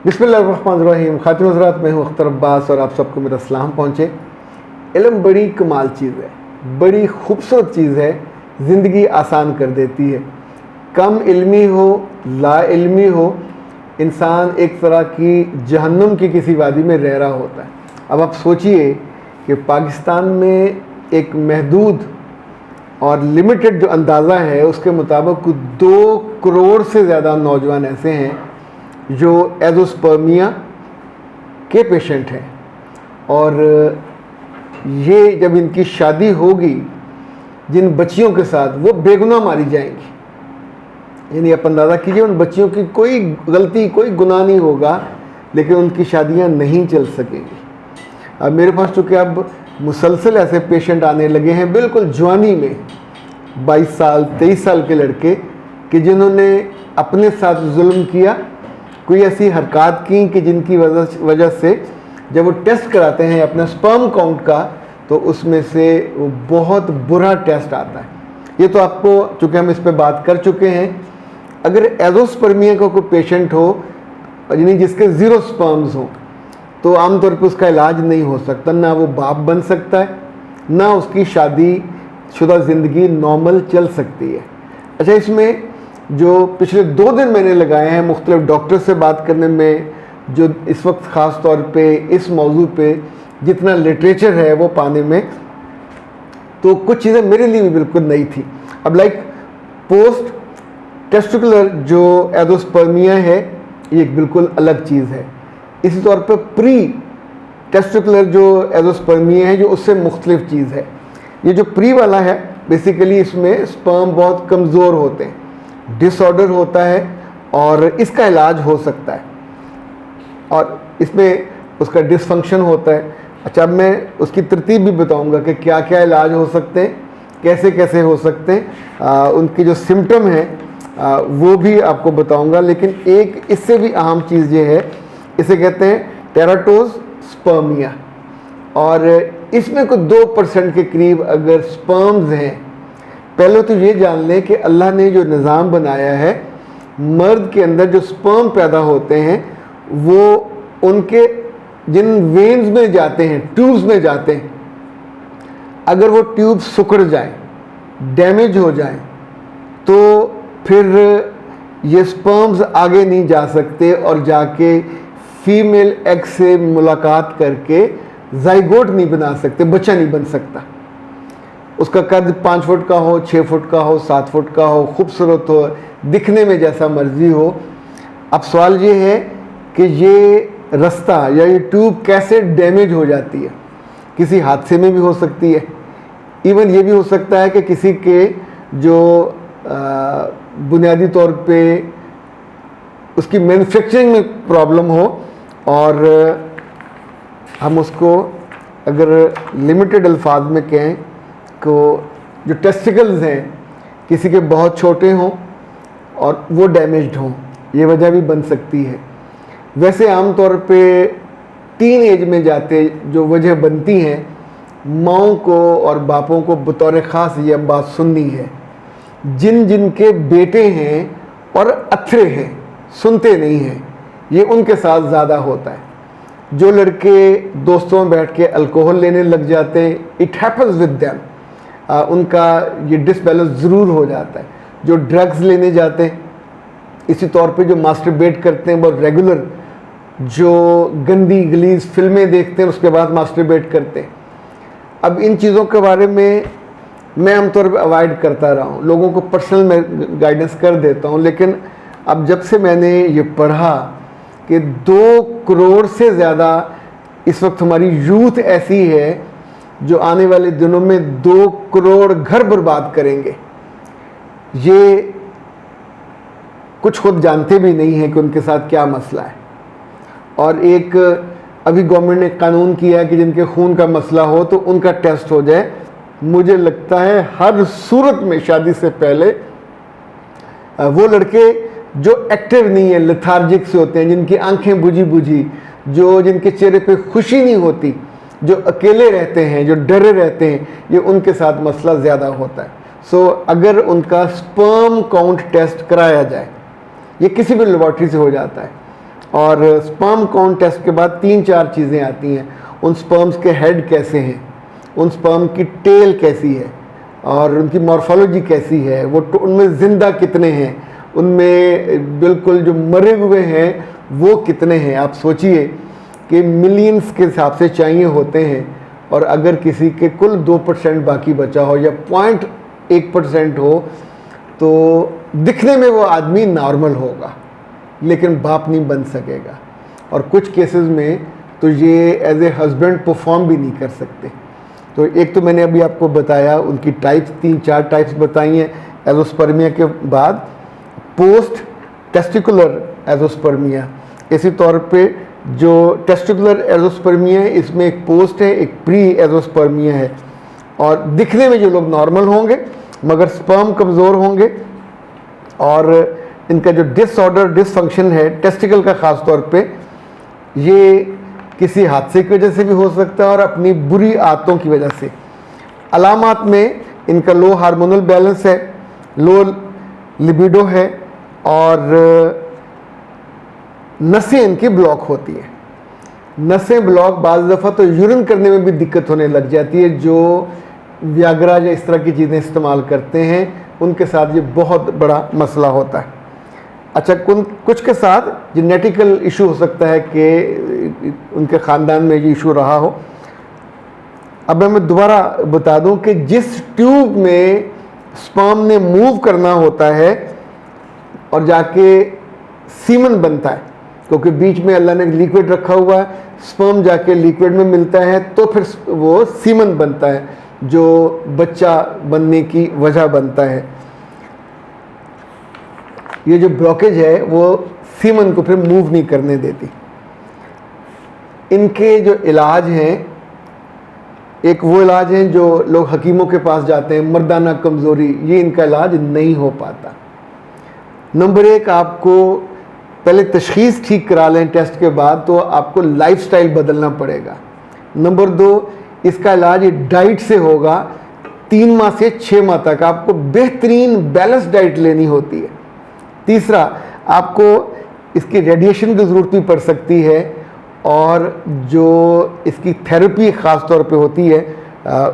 बिस्मिल्लाहिर्रहमानिर्रहीम। खातिन हज़रात, मैं हूँ अख्तर अब्बास और आप सबको मेरा सलाम पहुँचे। इल्म बड़ी कमाल चीज़ है, बड़ी खूबसूरत चीज़ है, ज़िंदगी आसान कर देती है। कम इल्मी हो, ला इल्मी हो, इंसान एक तरह की जहन्नुम की किसी वादी में रह रहा होता है। अब आप सोचिए कि पाकिस्तान में एक महदूद और लिमिटेड जो अंदाज़ा है उसके मुताबिक 2 करोड़ से ज़्यादा नौजवान ऐसे हैं जो एज़ोस्पर्मिया के पेशेंट हैं, और ये जब इनकी शादी होगी जिन बच्चियों के साथ, वो बेगुनाह मारी जाएंगी। यानी आप अंदाज़ा कीजिए, उन बच्चियों की कोई गलती, कोई गुनाह नहीं होगा, लेकिन उनकी शादियां नहीं चल सकेंगी। अब मेरे पास चूँकि अब मुसलसल ऐसे पेशेंट आने लगे हैं बिल्कुल जवानी में, 22 साल 23 साल के लड़के, कि जिन्होंने अपने साथ जुल्म किया, कोई ऐसी हरकत की कि जिनकी वजह से जब वो टेस्ट कराते हैं अपने स्पर्म काउंट का, तो उसमें से वो बहुत बुरा टेस्ट आता है। ये तो आपको, चूँकि हम इस पर बात कर चुके हैं, अगर एज़ोस्पर्मिया का कोई पेशेंट हो यानी जिसके 0 स्पर्म्स हो, तो आमतौर पर उसका इलाज नहीं हो सकता, ना वो बाप बन सकता है, ना उसकी शादी शुदा ज़िंदगी नॉर्मल चल सकती है। अच्छा, इसमें जो पिछले 2 दिन मैंने लगाए हैं मुख्तलिफ डॉक्टर से बात करने में, जो इस वक्त ख़ास तौर पे इस मौजू पे जितना लिटरेचर है वो पाने में, तो कुछ चीज़ें मेरे लिए भी बिल्कुल नई थी। अब लाइक पोस्ट टेस्टिकुलर जो एज़ोस्पर्मिया है, ये एक बिल्कुल अलग चीज़ है। इसी तौर पे प्री टेस्टिकुलर जो एज़ोस्पर्मिया है, जो उससे मुख्तलिफ चीज़ है। ये जो प्री वाला है, बेसिकली इसमें स्पर्म बहुत कमज़ोर होते हैं, डिसऑर्डर होता है, और इसका इलाज हो सकता है, और इसमें उसका डिसफंक्शन होता है। अच्छा, अब मैं उसकी तरतीब भी बताऊंगा कि क्या क्या इलाज हो सकते हैं, कैसे कैसे हो सकते हैं, उनकी जो सिम्टम हैं वो भी आपको बताऊंगा। लेकिन एक इससे भी अहम चीज़ ये है, इसे कहते हैं टेराटोस्पर्मिया, और इसमें कुछ 2% के करीब अगर स्पर्म्स हैं। पहले तो ये जान लें कि अल्लाह ने जो निज़ाम बनाया है, मर्द के अंदर जो स्पर्म पैदा होते हैं वो उनके जिन वेन्स में जाते हैं, ट्यूब्स में जाते हैं, अगर वो ट्यूब सिकुड़ जाए, डैमेज हो जाए, तो फिर ये स्पर्म्स आगे नहीं जा सकते और जाके फीमेल एग से मुलाकात करके ज़ाइगोट नहीं बना सकते, बच्चा नहीं बन सकता। उसका कद 5 फुट का हो, 6 फुट का हो, 7 फुट का हो, खूबसूरत हो, दिखने में जैसा मर्जी हो। अब सवाल ये है कि ये रास्ता या ये ट्यूब कैसे डैमेज हो जाती है। किसी हादसे में भी हो सकती है, इवन ये भी हो सकता है कि किसी के जो बुनियादी तौर पे उसकी मैन्युफैक्चरिंग में प्रॉब्लम हो, और हम उसको अगर लिमिटेड अल्फाज में कहें को जो टेस्टिकल्स हैं किसी के बहुत छोटे हों और वो डैमेज्ड हों, ये वजह भी बन सकती है। वैसे आम तौर पे टीन एज में जाते जो वजह बनती हैं, माओं को और बापों को बतौर ख़ास ये बात सुननी है, जिन जिनके बेटे हैं और अथरे हैं, सुनते नहीं हैं, ये उनके साथ ज़्यादा होता है। जो लड़के दोस्तों में बैठ के अल्कोहल लेने लग जाते हैं, इट हैपन्स विद देम, उनका ये डिसबैलेंस ज़रूर हो जाता है। जो ड्रग्स लेने जाते हैं, इसी तौर पे जो मास्टरबेट करते हैं बहुत रेगुलर, जो गंदी गलीज फिल्में देखते हैं उसके बाद मास्टरबेट करते हैं। अब इन चीज़ों के बारे में मैं आमतौर पर अवॉइड करता रहा हूँ, लोगों को पर्सनल में गाइडेंस कर देता हूँ। लेकिन अब जब से मैंने ये पढ़ा कि 2 करोड़ से ज़्यादा इस वक्त हमारी यूथ ऐसी है जो आने वाले दिनों में 2 करोड़ घर बर्बाद करेंगे, ये कुछ खुद जानते भी नहीं हैं कि उनके साथ क्या मसला है। और एक अभी गवर्नमेंट ने कानून किया है कि जिनके खून का मसला हो तो उनका टेस्ट हो जाए। मुझे लगता है हर सूरत में शादी से पहले वो लड़के जो एक्टिव नहीं है, लेथार्जिक से होते हैं, जिनकी आंखें बुझी बुझी, जो जिनके चेहरे पे खुशी नहीं होती, जो अकेले रहते हैं, जो डरे रहते हैं, ये उनके साथ मसला ज़्यादा होता है। सो अगर उनका स्पर्म काउंट टेस्ट कराया जाए, ये किसी भी लेबॉर्ट्री से हो जाता है, और स्पर्म काउंट टेस्ट के बाद 3-4 चीज़ें आती हैं। उन स्पर्म्स के हेड कैसे हैं, उन स्पर्म की टेल कैसी है और उनकी मॉर्फोलॉजी कैसी है, वो उनमें ज़िंदा कितने हैं, उनमें बिल्कुल जो मरे हुए हैं वो कितने हैं। आप सोचिए कि मिलियंस के हिसाब से चाहिए होते हैं, और अगर किसी के कुल 2% बाकी बचा हो या 0.1% हो तो दिखने में वो आदमी नॉर्मल होगा लेकिन बाप नहीं बन सकेगा। और कुछ केसेस में तो ये एज ए हस्बैंड परफॉर्म भी नहीं कर सकते। तो एक तो मैंने अभी आपको बताया उनकी टाइप्स, 3-4 टाइप्स बताई हैं एजोस्पर्मिया के बाद। पोस्ट टेस्टिकुलर एजोस्पर्मिया, इसी तौर पे जो टेस्टिकुलर एजोस्पर्मिया है इसमें एक पोस्ट है, एक प्री एजोस्पर्मिया है, और दिखने में जो लोग नॉर्मल होंगे मगर स्पर्म कमज़ोर होंगे, और इनका जो डिसऑर्डर डिसफंक्शन है टेस्टिकल का ख़ास तौर पे, ये किसी हादसे की वजह से भी हो सकता है और अपनी बुरी आदतों की वजह से। अलामात में इनका लो हार्मोनल बैलेंस है, लो लिबिडो है, और नसें इनकी ब्लॉक होती है। नसें ब्लॉक बाज़ दफ़ा तो यूरिन करने में भी दिक्कत होने लग जाती है। जो व्याग्रा या इस तरह की चीज़ें इस्तेमाल करते हैं उनके साथ ये बहुत बड़ा मसला होता है। अच्छा, कुछ के साथ जेनेटिकल इशू हो सकता है कि उनके ख़ानदान में ये इशू रहा हो। अब मैं दोबारा बता दूं कि जिस ट्यूब में स्पर्म ने मूव करना होता है और जाके सीमन बनता है, क्योंकि बीच में अल्लाह ने लिक्विड रखा हुआ है, स्पर्म जाके लिक्विड में मिलता है तो फिर वो सीमन बनता है जो बच्चा बनने की वजह बनता है। ये जो ब्लॉकेज है वो सीमन को फिर मूव नहीं करने देती। इनके जो इलाज हैं, एक वो इलाज हैं जो लोग हकीमों के पास जाते हैं, मर्दाना कमज़ोरी, ये इनका इलाज नहीं हो पाता। नंबर 1, आपको पहले तशख़ीस ठीक करा लें टेस्ट के बाद, तो आपको लाइफस्टाइल बदलना पड़ेगा। नंबर 2, इसका इलाज डाइट से होगा। 3 माह से 6 माह तक आपको बेहतरीन बैलेंस डाइट लेनी होती है। तीसरा, आपको इसकी रेडिएशन की ज़रूरत भी पड़ सकती है, और जो इसकी थेरेपी ख़ास तौर पे होती है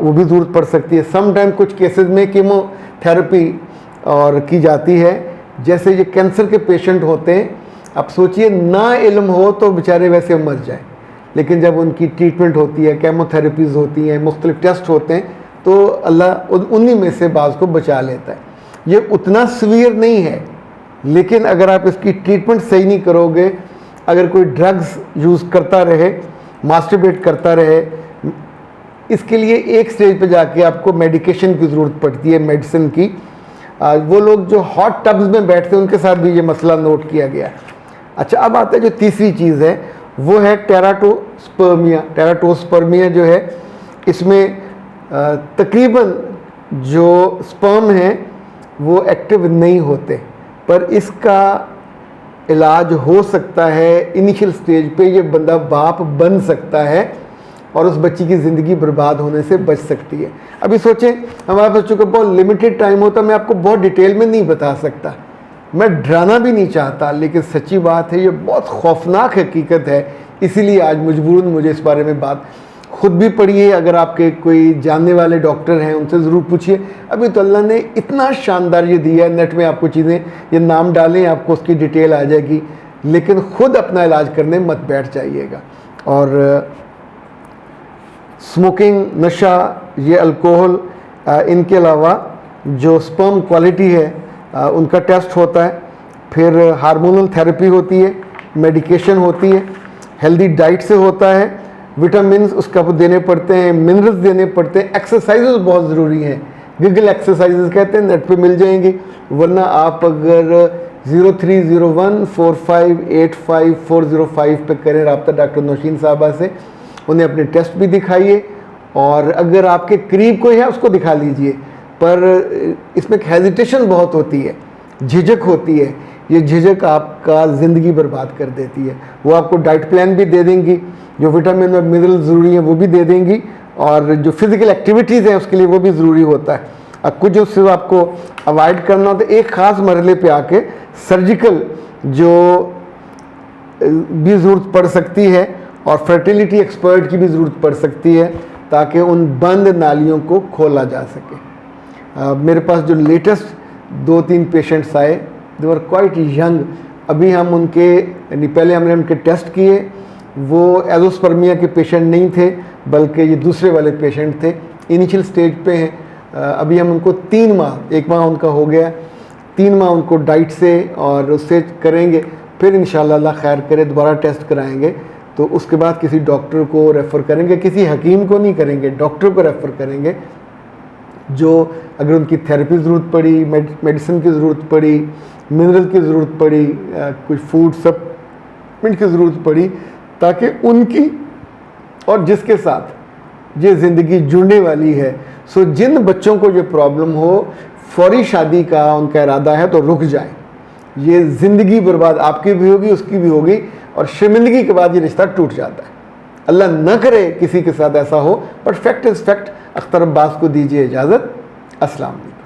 वो भी ज़रूरत पड़ सकती है। सम टाइम कुछ केसेस में कीमोथेरेपी और की जाती है। जैसे ये कैंसर के पेशेंट होते हैं, अब सोचिए ना इल्म हो तो बेचारे वैसे मर जाए, लेकिन जब उनकी ट्रीटमेंट होती है, केमोथेरेपीज़ होती हैं, मुख्तलिफ टेस्ट होते हैं, तो अल्लाह उन्हीं में से बाज़ को बचा लेता है। ये उतना सीवियर नहीं है, लेकिन अगर आप इसकी ट्रीटमेंट सही नहीं करोगे, अगर कोई ड्रग्स यूज़ करता रहे, मास्टरबेट करता रहे, इसके लिए एक स्टेज पे जाके आपको मेडिकेशन की ज़रूरत पड़ती है, मेडिसिन की। वो लोग जो हॉट टब्स में बैठते हैं उनके साथ भी ये मसला नोट किया गया। अच्छा, अब आता है जो तीसरी चीज़ है, वो है टेराटोस्पर्मिया। टेराटोस्पर्मिया जो है, इसमें तकरीबन जो स्पर्म हैं वो एक्टिव नहीं होते, पर इसका इलाज हो सकता है। इनिशियल स्टेज पे ये बंदा बाप बन सकता है और उस बच्ची की ज़िंदगी बर्बाद होने से बच सकती है। अभी सोचें, हमारे बच्चों का बहुत लिमिटेड टाइम होता, मैं आपको बहुत डिटेल में नहीं बता सकता, मैं डराना भी नहीं चाहता, लेकिन सच्ची बात है, ये बहुत खौफनाक हकीकत है। इसीलिए आज मजबूरन मुझे इस बारे में बात, खुद भी पढ़िए, अगर आपके कोई जानने वाले डॉक्टर हैं उनसे ज़रूर पूछिए। अभी तो अल्लाह ने इतना शानदार ये दिया है, नेट में आपको चीज़ें, ये नाम डालें आपको उसकी डिटेल आ जाएगी, लेकिन ख़ुद अपना इलाज करने मत बैठ जाइएगा। और स्मोकिंग, नशा, ये अल्कोहल, इनके अलावा जो स्पर्म क्वालिटी है उनका टेस्ट होता है, फिर हार्मोनल थेरेपी होती है, मेडिकेशन होती है, हेल्दी डाइट से होता है, विटामिन उसका देने पड़ते हैं, मिनरल्स देने पड़ते हैं, एक्सरसाइजेज बहुत ज़रूरी हैं। गिगल एक्सरसाइजेज कहते हैं, नेट पे मिल जाएंगी, वरना आप अगर 030145854005 पे करें रब्ता डॉक्टर नौशीन साहबा से, उन्हें अपने टेस्ट भी दिखाइए, और अगर आपके करीब कोई है उसको दिखा लीजिए। पर इसमें हेजिटेशन बहुत होती है, झिझक होती है, ये झिझक आपका ज़िंदगी बर्बाद कर देती है। वो आपको डाइट प्लान भी दे देंगी, जो विटामिन और मिनरल ज़रूरी हैं वो भी दे देंगी, और जो फिज़िकल एक्टिविटीज़ हैं उसके लिए वो भी ज़रूरी होता है। अब कुछ उससे आपको अवॉइड करना हो तो एक ख़ास मरहले पे आके सर्जिकल जो भी ज़रूरत पड़ सकती है और फर्टिलिटी एक्सपर्ट की भी ज़रूरत पड़ सकती है, ताकि उन बंद नालियों को खोला जा सके। मेरे पास जो लेटेस्ट 2-3 पेशेंट्स आए, दे वर क्वाइट यंग। अभी हम उनके पहले हमने उनके टेस्ट किए, वो एजोस्पर्मिया के पेशेंट नहीं थे, बल्कि ये दूसरे वाले पेशेंट थे, इनिशियल स्टेज पे हैं। अभी हम उनको 3 माह, 1 माह उनका हो गया, 3 माह उनको डाइट से और उससे करेंगे, फिर इंशाल्लाह अल्लाह खैर करे दोबारा टेस्ट कराएंगे, तो उसके बाद किसी डॉक्टर को रेफ़र करेंगे, किसी हकीम को नहीं करेंगे, डॉक्टर को रेफ़र करेंगे, जो अगर उनकी थेरेपी ज़रूरत पड़ी, मेडिसिन की ज़रूरत पड़ी, मिनरल की ज़रूरत पड़ी, कुछ फूड सप्लीमेंट की ज़रूरत पड़ी, ताकि उनकी और जिसके साथ ये ज़िंदगी जुड़ने वाली है, सो जिन बच्चों को ये प्रॉब्लम हो, फौरी शादी का उनका इरादा है तो रुक जाएं। ये ज़िंदगी बर्बाद आपकी भी होगी, उसकी भी होगी, और शर्मिंदगी के बाद ये रिश्ता टूट जाता है। अल्लाह न करे किसी के साथ ऐसा हो, but fact is fact. Akhtar Abbas को दीजिए इजाज़त। अस्सलाम वालेकुम।